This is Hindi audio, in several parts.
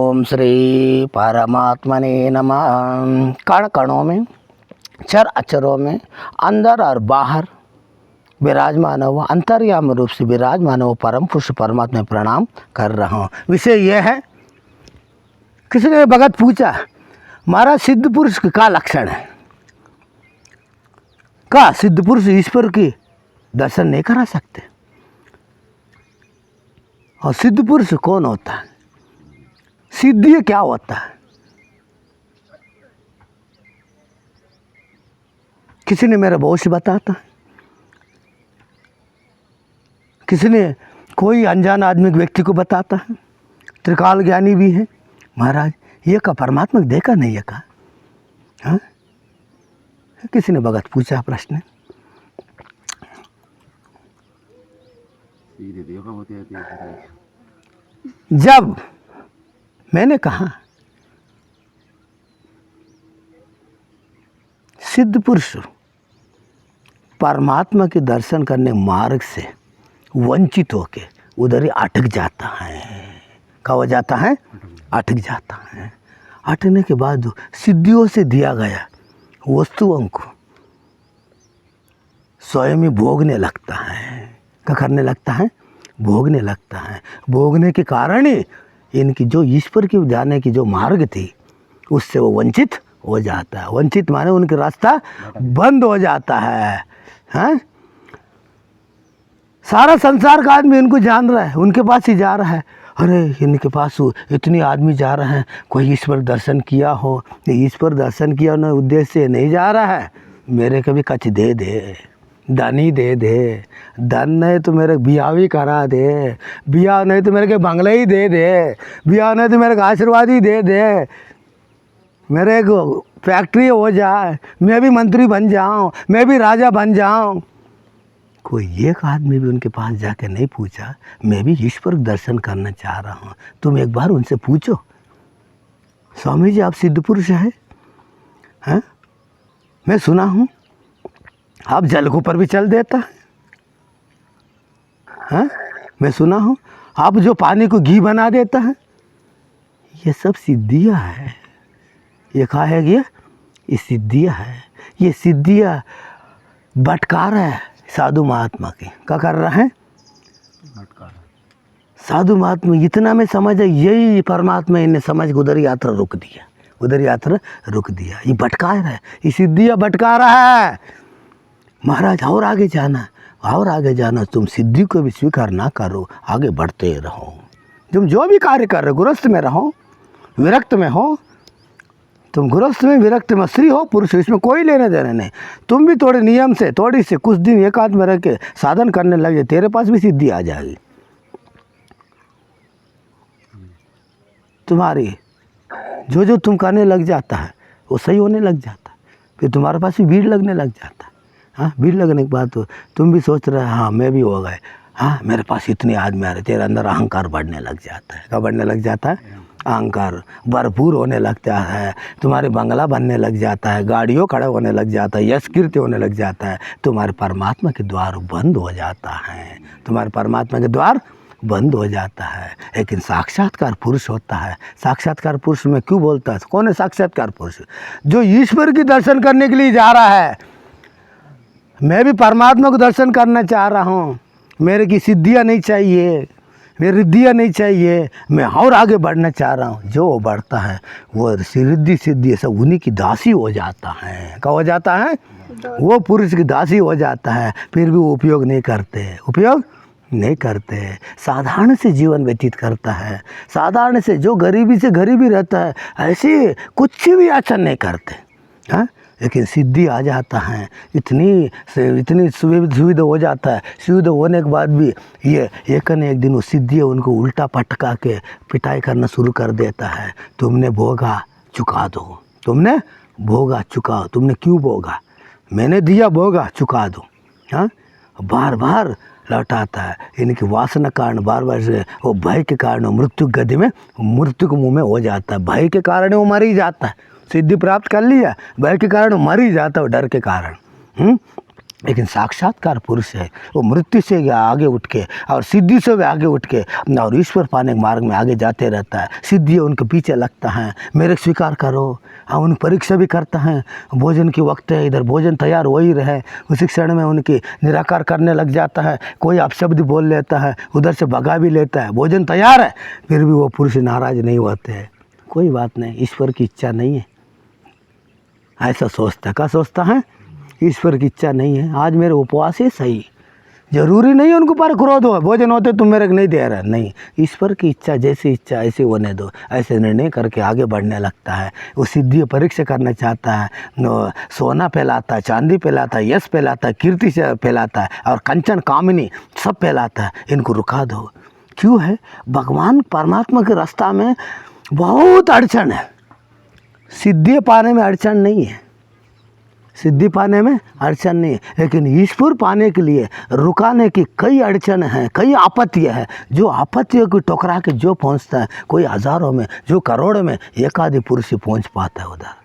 ओम श्री परमात्मने नमः। कण कणों में, चर अचरों में, अंदर और बाहर विराजमान हो, अंतर्यामी रूप से विराजमान हो परम पुरुष परमात्मा में प्रणाम कर रहा हूँ। विषय यह है, किसी ने भगत पूछा, महाराज सिद्ध पुरुष का क्या लक्षण है? क्या सिद्ध पुरुष ईश्वर की दर्शन नहीं करा सकते? और सिद्ध पुरुष कौन होता है? सिद्धि क्या होता है? किसी ने मेरा बहुत से बताता, किसी ने कोई अनजान आदमी व्यक्ति को बताता है, त्रिकाल ज्ञानी भी है। महाराज ये का परमात्मा देखा नहीं है का? हाँ, किसी ने भगत पूछा प्रश्न। जब मैंने कहा सिद्ध पुरुष परमात्मा के दर्शन करने मार्ग से वंचित होके उधर ही अटक जाता है। क्या हो जाता है? अटक जाता है। अटकने के बाद सिद्धियों से दिया गया वस्तुओं को स्वयं ही भोगने लगता है। क्या करने लगता है? भोगने लगता है। भोगने के कारण ही इनकी जो ईश्वर की जाने की जो मार्ग थी उससे वो वंचित हो जाता है। वंचित माने उनका रास्ता बंद हो जाता है। हाँ? सारा संसार का आदमी इनको जान रहा है, उनके पास ही जा रहा है। अरे इनके पास इतने आदमी जा रहे हैं, कोई ईश्वर दर्शन किया हो? ईश्वर दर्शन किया ना उद्देश्य से नहीं जा रहा है, मेरे को भी कच दे दे, धन ही दे दे, धन नहीं तो मेरे बियाह भी करा दे, बियाह नहीं तो मेरे के बंगले ही दे दे, बियाह नहीं तो मेरे को आशीर्वाद ही दे दे, मेरे को फैक्ट्री हो जाए, मैं भी मंत्री बन जाऊं, मैं भी राजा बन जाऊं। कोई एक आदमी भी उनके पास जाके नहीं पूछा, मैं भी ईश्वर दर्शन करना चाह रहा हूँ। तुम एक बार उनसे पूछो, स्वामी जी आप सिद्ध पुरुष हैं? हैं? मैं सुना हूँ आप जल के ऊपर भी चल देता है। हैं? मैं सुना हूँ आप जो पानी को घी बना देता है। ये सब सिद्धियाँ है। ये कहा है कि ये सिद्धियाँ है। ये सिद्धियाँ भटका रहा है साधु महात्मा के। क्या कर रहा है? साधु महात्मा इतना में समझ है, यही परमात्मा इन्हें समझ के उधर यात्रा रुक दिया, उधर यात्रा रुक दिया। ये भटका रहा है, ये सिद्धियाँ भटका रहा है। महाराज और आगे जाना, और आगे जाना। तुम सिद्धि को भी स्वीकार ना करो, आगे बढ़ते रहो। तुम जो भी कार्य कर रहे हो, गृहस्थ में रहो, विरक्त में हो, तुम गृहस्थ में विरक्त में स्त्री हो पुरुष, इसमें कोई लेने देने नहीं। तुम भी थोड़े नियम से, थोड़ी से कुछ दिन एक आध में रह के साधन करने लगे, तेरे पास भी सिद्धि आ जाएगी। तुम्हारी जो जो तुम करने लग जाता है वो सही होने लग जाता है। फिर तुम्हारे पास भी भीड़ लगने लग जाता है। हाँ, भीड़ लगने के बाद तो तुम भी सोच रहे हाँ मैं भी हो गए, हाँ मेरे पास इतने आदमी आ रहे। तेरे अंदर अहंकार बढ़ने लग जाता है। क्या बढ़ने लग जाता है? अहंकार भरपूर होने लगता है। तुम्हारे बंगला बनने लग जाता है, गाड़ियों खड़ा होने लग जाता है, यश कीर्ति होने लग जाता है। तुम्हारे परमात्मा के द्वार बंद हो जाता है। तुम्हारे परमात्मा के द्वार बंद हो जाता है। लेकिन साक्षात्कार पुरुष होता है। साक्षात्कार पुरुष में क्यों बोलता है? कौन है साक्षात्कार पुरुष? जो ईश्वर की दर्शन करने के लिए जा रहा है। मैं भी परमात्मा को दर्शन करना चाह रहा हूँ, मेरे की सिद्धियाँ नहीं चाहिए, मेरी रिद्धियाँ नहीं चाहिए, मैं और आगे बढ़ना चाह रहा हूँ। जो बढ़ता है वो रिद्धि सिद्धि सब उन्हीं की दासी हो जाता है। क्या हो जाता है? वो पुरुष की दासी हो जाता है। फिर भी वो उपयोग नहीं करते, उपयोग नहीं करते। साधारण से जीवन व्यतीत करता है। साधारण से जो गरीबी से गरीबी रहता है, ऐसे कुछ भी आचरण नहीं करते। हाँ, लेकिन सिद्धि आ जाता है, इतनी सुविधा हो जाता है। सुविधा होने के बाद भी ये एक न एक दिन वो सिद्धि उनको उल्टा पटका के पिटाई करना शुरू कर देता है। तुमने भोगा चुका दो, तुमने भोगा चुका, तुमने क्यों भोगा? मैंने दिया, भोगा चुका दो। हाँ, बार बार लौटाता है। इनकी वासना कारण बार बार से वो भय के कारण मृत्यु गति में, मृत्यु के मुँह में हो जाता है। भय के कारण वो मर ही जाता है। सिद्धि प्राप्त कर लिया, भय के कारण मर ही जाता है, डर के कारण। लेकिन साक्षात्कार पुरुष है वो मृत्यु से आगे उठ के और सिद्धि से भी आगे उठ के और ईश्वर पाने के मार्ग में आगे जाते रहता है। सिद्धि उनके पीछे लगता है, मेरे स्वीकार करो। हाँ, उन परीक्षा भी करता है। भोजन की वक्त है, इधर भोजन तैयार हो ही रहे, उसी क्षण में उनकी निराकार करने लग जाता है। कोई अपशब्द बोल लेता है, उधर से भगा भी लेता है, भोजन तैयार है, फिर भी वो पुरुष नाराज नहीं होते हैं। कोई बात नहीं, ईश्वर की इच्छा नहीं है, ऐसा सोचता है। क्या सोचता है? ईश्वर की इच्छा नहीं है, आज मेरे उपवास ही सही, जरूरी नहीं है उनको पर क्रोध हो, भोजन होते तुम मेरे को नहीं दे रहे, नहीं, ईश्वर की इच्छा जैसी इच्छा ऐसे होने दो, ऐसे निर्णय करके आगे बढ़ने लगता है। वो सिद्धि परीक्षा करना चाहता है, सोना फैलाता है, चांदी फैलाता है, यश फैलाता है, कीर्ति से फैलाता है और कंचन कामिनी सब फैलाता है। इनको रुका दो। क्यों है? भगवान परमात्मा के रास्ता में बहुत अड़चन है, सिद्धि पाने में अड़चन नहीं है, सिद्धि पाने में अड़चन नहीं है, लेकिन ईश्वर पाने के लिए रुकाने की कई अड़चन हैं, कई आपत्तियाँ हैं। जो आपत्तियों को टकरा के जो पहुंचता है, कोई हज़ारों में, जो करोड़ में एक आधि पुरुष पहुंच पाता है, उधर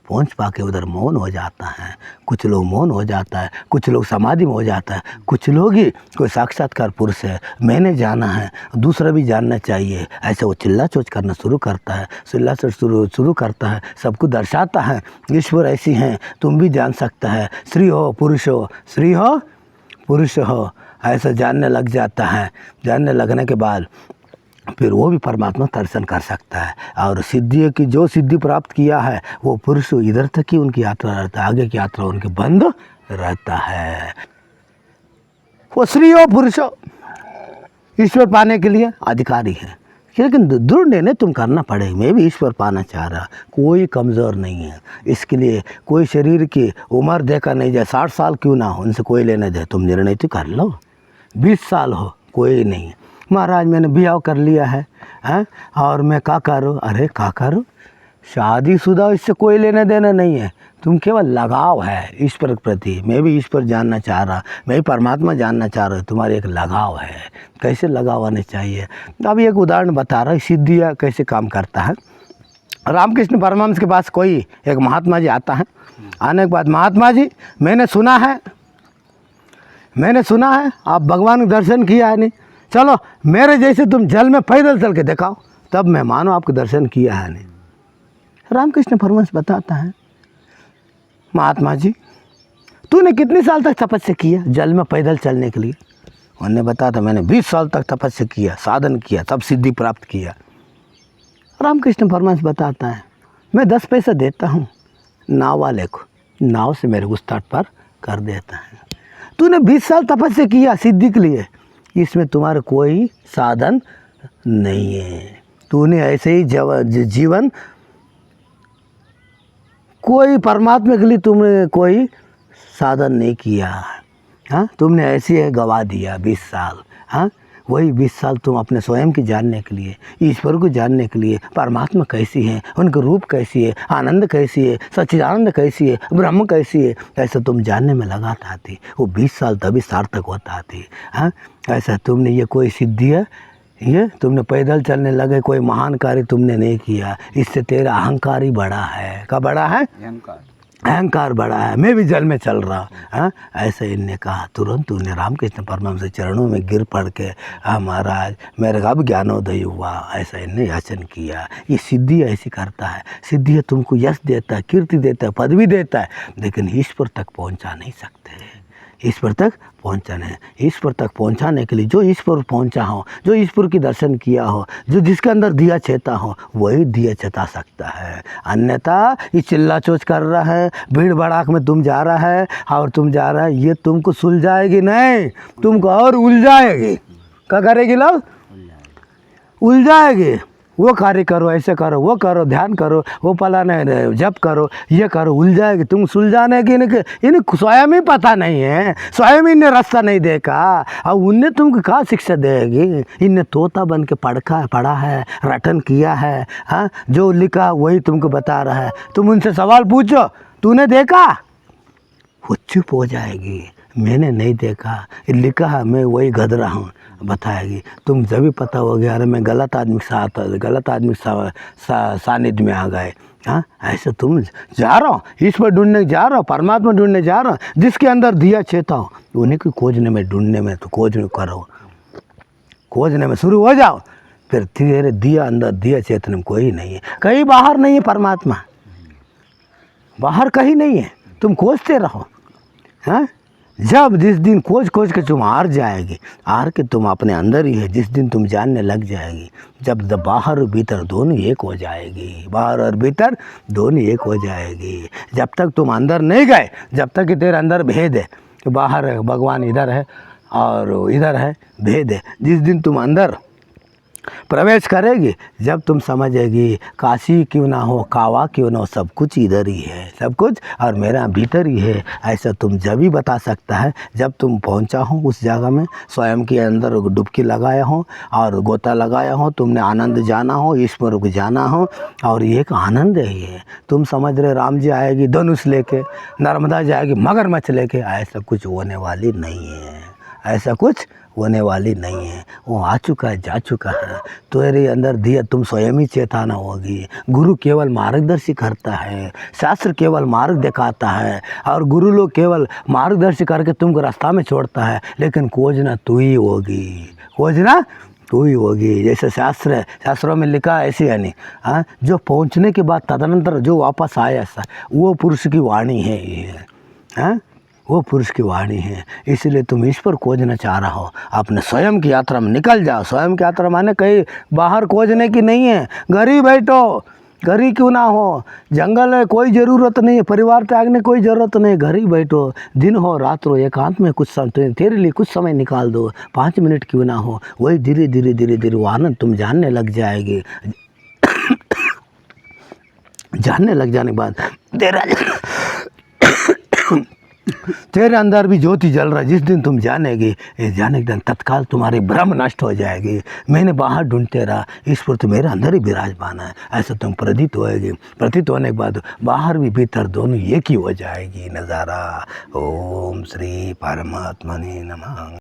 पहुंच पाके उधर मौन हो जाता है। कुछ लोग मौन हो जाता है, कुछ लोग समाधि में हो जाता है, कुछ लोग ही कोई साक्षात्कार पुरुष है, मैंने जाना है, दूसरा भी जानना चाहिए, ऐसे वो चिल्ला चोच करना शुरू करता है, चिल्ला चोच शुरू करता है, सबको दर्शाता है ईश्वर ऐसी हैं, तुम भी जान सकता है, स्त्री हो पुरुष हो, स्त्री हो पुरुष हो, ऐसा जानने लग जाता है। जानने लगने के बाद फिर वो भी परमात्मा दर्शन कर सकता है। और सिद्धि की जो सिद्धि प्राप्त किया है वो पुरुष इधर तक ही उनकी यात्रा रहता है, आगे की यात्रा उनके बंद रहता है। वो स्त्री हो पुरुष हो, ईश्वर पाने के लिए अधिकारी है, लेकिन दृढ़ निर्णय तुम करना पड़ेगा। मैं भी ईश्वर पाना चाह रहा, कोई कमज़ोर नहीं है, इसके लिए कोई शरीर की उम्र देखा नहीं जाए, 60 साल क्यों ना हो, उनसे कोई लेना जाए, तुम निर्णय तो कर लो। 20 साल हो, कोई नहीं, महाराज मैंने ब्याह कर लिया है, हैं, और मैं क्या करूँ? अरे क्या करूँ? शादीशुदा, इससे कोई लेना देना नहीं है, तुम केवल लगाव है ईश्वर के प्रति। मैं भी ईश्वर जानना चाह रहा, मैं भी परमात्मा जानना चाह रहा हूँ, तुम्हारी एक लगाव है। कैसे लगाव आने चाहिए? अब एक उदाहरण बता रहा है, सिद्धियाँ कैसे काम करता है। रामकृष्ण परमहंस के पास कोई एक महात्मा जी आता है। आने के बाद, महात्मा जी मैंने सुना है आप भगवान का दर्शन किया है, नहीं, चलो मेरे जैसे तुम जल में पैदल चल के दिखाओ, तब मैं मानो आपको दर्शन किया है। नहीं, रामकृष्ण परमहंस बताता है, महात्मा जी तूने कितने साल तक तपस्या किया जल में पैदल चलने के लिए? उन्होंने बताया था, मैंने 20 साल तक तपस्या किया, साधन किया, तब सिद्धि प्राप्त किया। रामकृष्ण परमहंस बताता है, मैं 10 पैसा देता हूँ नाव वाले को, नाव से मेरे उस तट पर कर देता है। तूने 20 साल तपस्या किया सिद्धि के लिए, इसमें तुम्हारा कोई साधन नहीं है, तूने ऐसे ही जीवन, कोई परमात्मा के लिए तुमने कोई साधन नहीं किया। हाँ, तुमने ऐसे ही गवा दिया 20 साल। हाँ, वही 20 साल तुम अपने स्वयं की जानने के लिए, ईश्वर को जानने के लिए, परमात्मा कैसी है, उनका रूप कैसी है, आनंद कैसी है, सच्चिदानंद कैसी है, ब्रह्म कैसी है, ऐसा तुम जानने में लगाता थी। वो 20 साल तभी सार्थक होता थी। हाँ, ऐसा तुमने ये कोई सिद्धि है, ये तुमने पैदल चलने लगे, कोई महान कार्य तुमने नहीं किया, इससे तेरा अहंकार ही बड़ा है। क्या बड़ा है? अहंकार बड़ा है, मैं भी जल में चल रहा। हाँ, ऐसे इनने कहा। तुरंत उन्हें रामकृष्ण परमहंस से चरणों में गिर पड़ के, हाँ महाराज मेरे का अब ज्ञानोदय हुआ, ऐसा इनने याचन किया। ये सिद्धि ऐसी करता है, सिद्धि तुमको यश देता है, कीर्ति देता है, पदवी देता है, लेकिन ईश्वर तक पहुँचा नहीं सकते। ईश्वर तक पहुँचाने, ईश्वर तक पहुँचाने के लिए जो ईश्वर पहुँचा हो, जो ईश्वर की दर्शन किया हो, जो जिसके अंदर दिया चेता हो, वही दिया चेता सकता है। अन्यथा ये चिल्ला चोच कर रहा है, भीड़ भड़ाक में तुम जा रहा है और तुम जा रहा है, ये तुमको सुलझाएगी नहीं, तुमको और उलझाएगी। क्या करेगी लोग? उलझाएगी। वो कार्य करो, ऐसे करो, वो करो, ध्यान करो, वो फलाना जप करो, ये करो, उलझाएगी। तुम सुलझाने की इन्हें स्वयं ही पता नहीं है, स्वयं इन्हें रास्ता नहीं देखा, और उनने तुमको क्या शिक्षा देगी? इन्हें तोता बन के पढ़ा है, रटन किया है। हाँ, जो लिखा वही तुमको बता रहा है। तुम उनसे सवाल पूछो, तूने देखा? वो चुप हो जाएगी, मैंने नहीं देखा, लिखा है, मैं वही गधरा हूँ। बताएगी। तुम जब भी पता हो गया अरे मैं गलत आदमी के साथ गलत आदमी के सानिध्य में आ गए, हाँ ऐसे तुम जा रहा हो ईश्वर ढूंढने जा रहा हो, परमात्मा ढूंढने जा रहा हो, जिसके अंदर दिया चेता हो उन्हीं को खोजने में ढूंढने में तो खोज करो, खोजने में शुरू हो जाओ, फिर धीरे दिया अंदर दिया चेतन में कोई नहीं है, कहीं बाहर नहीं है परमात्मा, बाहर कहीं नहीं है, तुम खोजते रहो। हाँ जब जिस दिन खोज खोज के तुम हार जाएगी, हार के तुम अपने अंदर ही है, जिस दिन तुम जानने लग जाएगी, जब बाहर और भीतर दोनों एक हो जाएगी, बाहर और भीतर दोनों एक हो जाएगी। जब तक तुम अंदर नहीं गए, जब तक कि तेरे अंदर भेद है, बाहर भगवान इधर है और इधर है, भेद है। जिस दिन तुम अंदर प्रवेश करेगी, जब तुम समझेगी काशी क्यों ना हो, कावा क्यों ना हो, सब कुछ इधर ही है, सब कुछ और मेरा भीतर ही है, ऐसा तुम जब ही बता सकता है जब तुम पहुंचा हो उस जगह में, स्वयं के अंदर डुबकी लगाया हो और गोता लगाया हो, तुमने आनंद जाना हो, ईश्वर को जाना हो, और ये एक आनंद है ये। तुम समझ रहे राम जी आएगी धनुष लेके, नर्मदा जाएगी मगरमच्छ लेके, ऐसा कुछ होने वाली नहीं है, ऐसा कुछ होने वाली नहीं है। वो आ चुका है, जा चुका है, तेरे अंदर दिया तुम स्वयं ही चेताना होगी। गुरु केवल मार्गदर्शी करता है, शास्त्र केवल मार्ग दिखाता है और गुरु लोग केवल मार्गदर्शी करके तुमको रास्ता में छोड़ता है, लेकिन खोजना तू ही होगी, खोजना तू ही होगी। जैसे शास्त्रों में लिखा है ऐसे, यानी हाँ जो पहुँचने के बाद तदनंतर जो वापस आया वो पुरुष की वाणी है ये, हाँ वो पुरुष की वाणी है। इसलिए तुम ईश्वर खोजना चाह रहा हो, अपने स्वयं की यात्रा में निकल जाओ। स्वयं की यात्रा माने कहीं बाहर खोजने की नहीं है, घर ही बैठो, घर ही क्यों ना हो, जंगल में कोई ज़रूरत नहीं है, परिवार त्यागने कोई ज़रूरत नहीं, घर ही बैठो, दिन हो रात हो, एकांत में कुछ समय तेरे लिए कुछ समय निकाल दो, 5 मिनट क्यों ना हो, वही धीरे धीरे धीरे धीरे वो आनंद तुम जानने लग जाएगी। जानने लग जाने के बाद तेरे अंदर भी ज्योति जल रहा है। जिस दिन तुम जानेगी, जाने के दिन तत्काल तुम्हारी भ्रम नष्ट हो जाएगी। मैंने बाहर ढूंढते रहा, ईश्वर तो मेरे अंदर ही विराजमान है, ऐसा तुम प्रतीत होएगी। प्रतीत होने के बाद बाहर भी भीतर दोनों एक ही हो जाएगी नज़ारा। ओम श्री परमात्मने नमः।